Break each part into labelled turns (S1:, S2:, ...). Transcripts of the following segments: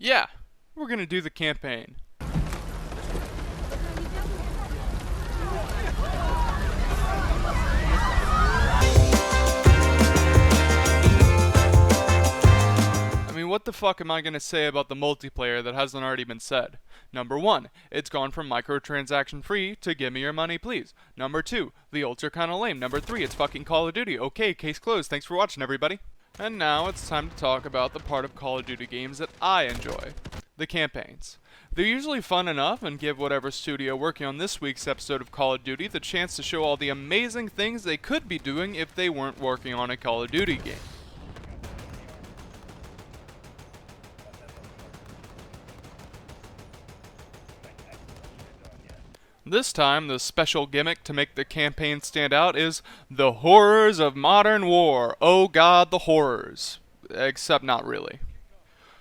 S1: Yeah, we're gonna do the campaign. I mean, what the fuck am I gonna say about the multiplayer that hasn't already been said? Number 1, it's gone from microtransaction free to give me your money please. Number 2, the ults are kinda lame. Number 3, it's fucking Call of Duty. Okay, case closed. Thanks for watching, everybody. And now it's time to talk about the part of Call of Duty games that I enjoy. The campaigns. They're usually fun enough and give whatever studio working on this week's episode of Call of Duty the chance to show all the amazing things they could be doing if they weren't working on a Call of Duty game. This time, the special gimmick to make the campaign stand out is the horrors of modern war. Oh god, the horrors. Except not really.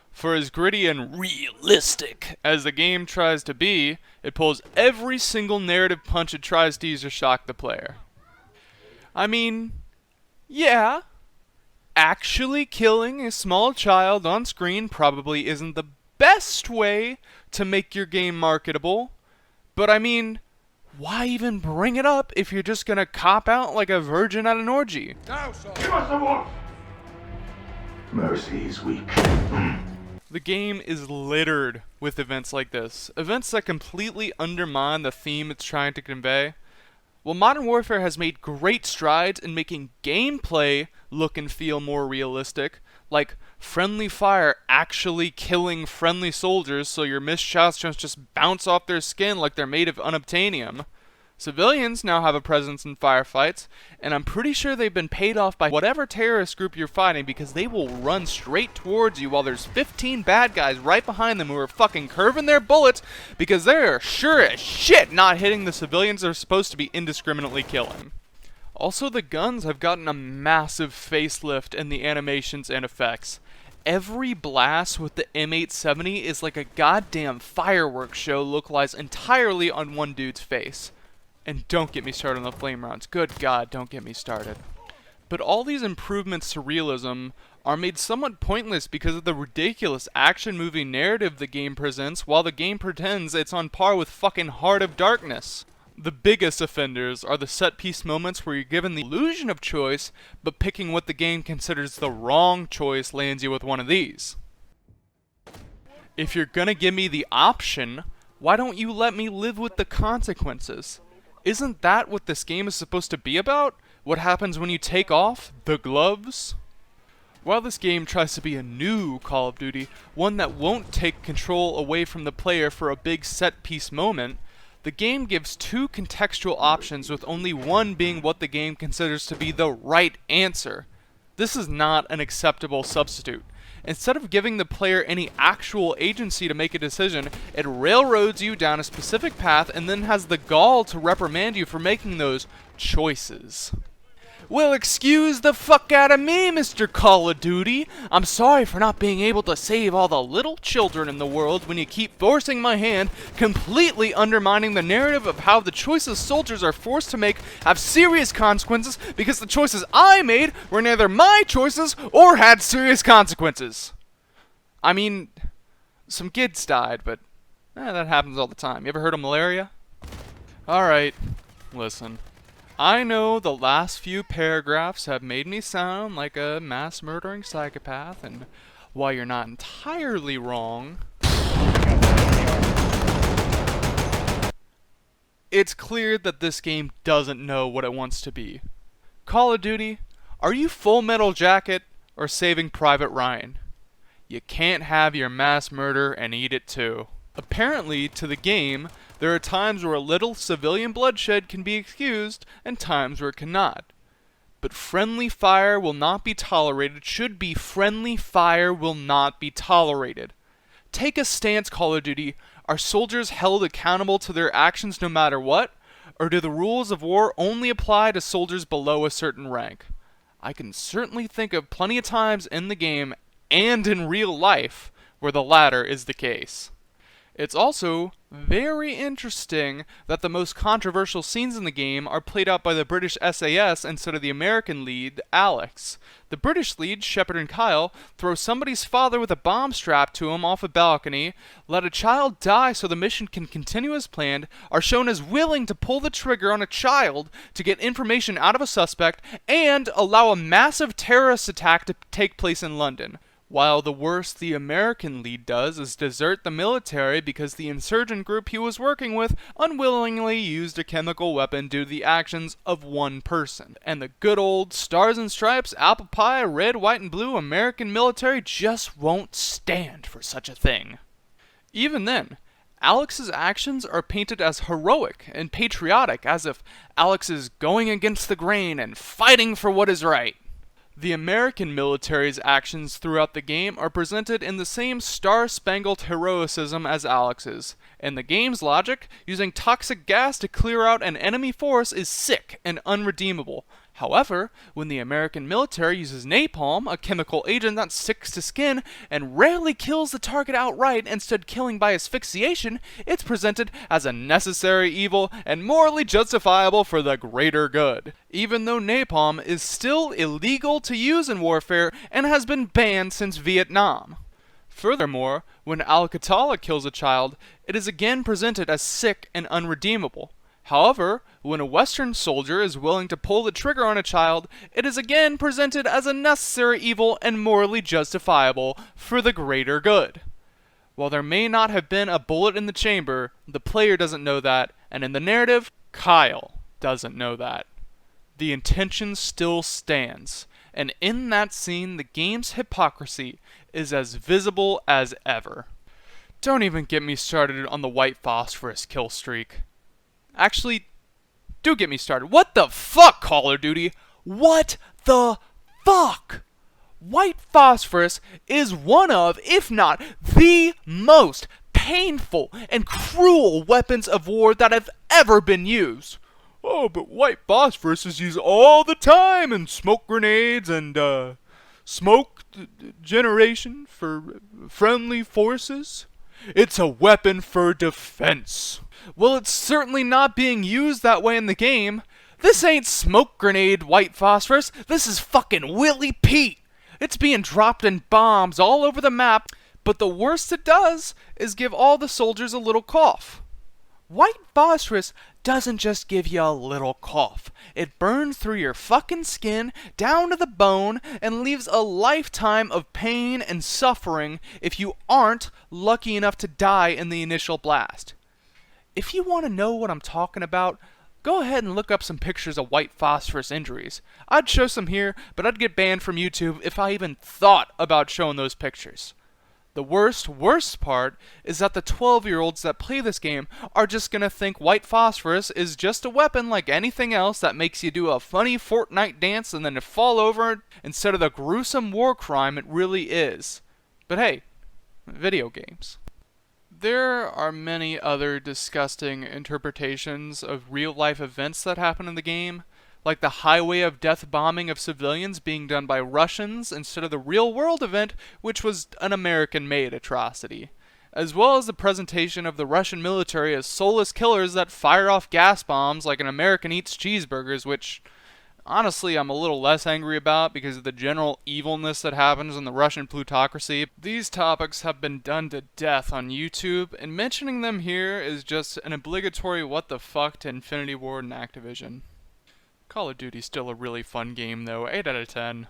S1: For as gritty and realistic as the game tries to be, it pulls every single narrative punch it tries to use to shock the player. I mean, yeah, actually killing a small child on screen probably isn't the best way to make your game marketable. But I mean, why even bring it up if you're just gonna cop out like a virgin at an orgy?
S2: Now, sir. Give us the wolf! Mercy is weak.
S1: The game is littered with events like this. Events that completely undermine the theme it's trying to convey. While Modern Warfare has made great strides in making gameplay look and feel more realistic, like friendly fire actually killing friendly soldiers so your missed shots just bounce off their skin like they're made of unobtainium. Civilians now have a presence in firefights, and I'm pretty sure they've been paid off by whatever terrorist group you're fighting because they will run straight towards you while there's 15 bad guys right behind them who are fucking curving their bullets because they're sure as shit not hitting the civilians they're supposed to be indiscriminately killing. Also, the guns have gotten a massive facelift in the animations and effects. Every blast with the M870 is like a goddamn fireworks show localized entirely on one dude's face. And don't get me started on the flame rounds. Good God, don't get me started. But all these improvements to realism are made somewhat pointless because of the ridiculous action movie narrative the game presents while the game pretends it's on par with fucking Heart of Darkness. The biggest offenders are the set-piece moments where you're given the illusion of choice, but picking what the game considers the wrong choice lands you with one of these. If you're gonna give me the option, why don't you let me live with the consequences? Isn't that what this game is supposed to be about? What happens when you take off the gloves? While this game tries to be a new Call of Duty, one that won't take control away from the player for a big set-piece moment, the game gives two contextual options with only one being what the game considers to be the right answer. This is not an acceptable substitute. Instead of giving the player any actual agency to make a decision, it railroads you down a specific path and then has the gall to reprimand you for making those choices. Well, excuse the fuck out of me, Mr. Call of Duty. I'm sorry for not being able to save all the little children in the world when you keep forcing my hand, completely undermining the narrative of how the choices soldiers are forced to make have serious consequences because the choices I made were neither my choices or had serious consequences. I mean, some kids died, but that happens all the time. You ever heard of malaria? Alright, listen. I know the last few paragraphs have made me sound like a mass-murdering psychopath, and while you're not entirely wrong, it's clear that this game doesn't know what it wants to be. Call of Duty, are you Full Metal Jacket or Saving Private Ryan? You can't have your mass murder and eat it too. Apparently, to the game, there are times where a little civilian bloodshed can be excused, and times where it cannot. But friendly fire will not be tolerated should be friendly fire will not be tolerated. Take a stance, Call of Duty. Are soldiers held accountable to their actions no matter what? Or do the rules of war only apply to soldiers below a certain rank? I can certainly think of plenty of times in the game, and in real life, where the latter is the case. It's also very interesting that the most controversial scenes in the game are played out by the British SAS instead of the American lead, Alex. The British lead, Shepard and Kyle, throw somebody's father with a bomb strapped to him off a balcony, let a child die so the mission can continue as planned, are shown as willing to pull the trigger on a child to get information out of a suspect, and allow a massive terrorist attack to take place in London. While the worst the American lead does is desert the military because the insurgent group he was working with unwillingly used a chemical weapon due to the actions of one person. And the good old stars and stripes, apple pie, red, white, and blue American military just won't stand for such a thing. Even then, Alex's actions are painted as heroic and patriotic, as if Alex is going against the grain and fighting for what is right. The American military's actions throughout the game are presented in the same star-spangled heroicism as Alex's. In the game's logic, using toxic gas to clear out an enemy force is sick and unredeemable. However, when the American military uses napalm, a chemical agent that sticks to skin and rarely kills the target outright, instead killing by asphyxiation, it's presented as a necessary evil and morally justifiable for the greater good. Even though napalm is still illegal to use in warfare and has been banned since Vietnam. Furthermore, when Al-Qatala kills a child, it is again presented as sick and unredeemable. However, when a Western soldier is willing to pull the trigger on a child, it is again presented as a necessary evil and morally justifiable for the greater good. While there may not have been a bullet in the chamber, the player doesn't know that, and in the narrative, Kyle doesn't know that. The intention still stands, and in that scene, the game's hypocrisy is as visible as ever. Don't even get me started on the white phosphorus kill streak. Actually, do get me started. What the fuck, Call of Duty? What the fuck? White phosphorus is one of, if not the most painful and cruel weapons of war that have ever been used. Oh, but white phosphorus is used all the time in smoke grenades and smoke generation for friendly forces. It's a weapon for defense. Well, it's certainly not being used that way in the game. This ain't smoke grenade white phosphorus. This is fucking Willie Pete. It's being dropped in bombs all over the map, but the worst it does is give all the soldiers a little cough. White phosphorus doesn't just give you a little cough. It burns through your fucking skin, down to the bone, and leaves a lifetime of pain and suffering if you aren't lucky enough to die in the initial blast. If you want to know what I'm talking about, go ahead and look up some pictures of white phosphorus injuries. I'd show some here, but I'd get banned from YouTube if I even thought about showing those pictures. The worst part is that the 12-year-olds that play this game are just gonna think white phosphorus is just a weapon like anything else that makes you do a funny Fortnite dance and then fall over instead of the gruesome war crime it really is. But hey, video games. There are many other disgusting interpretations of real-life events that happen in the game, like the highway of death bombing of civilians being done by Russians instead of the real-world event, which was an American-made atrocity, as well as the presentation of the Russian military as soulless killers that fire off gas bombs like an American eats cheeseburgers, which honestly I'm a little less angry about because of the general evilness that happens in the Russian plutocracy. These topics have been done to death on YouTube, and mentioning them here is just an obligatory what the fuck to Infinity Ward and Activision. Call of Duty's still a really fun game though, 8 out of 10.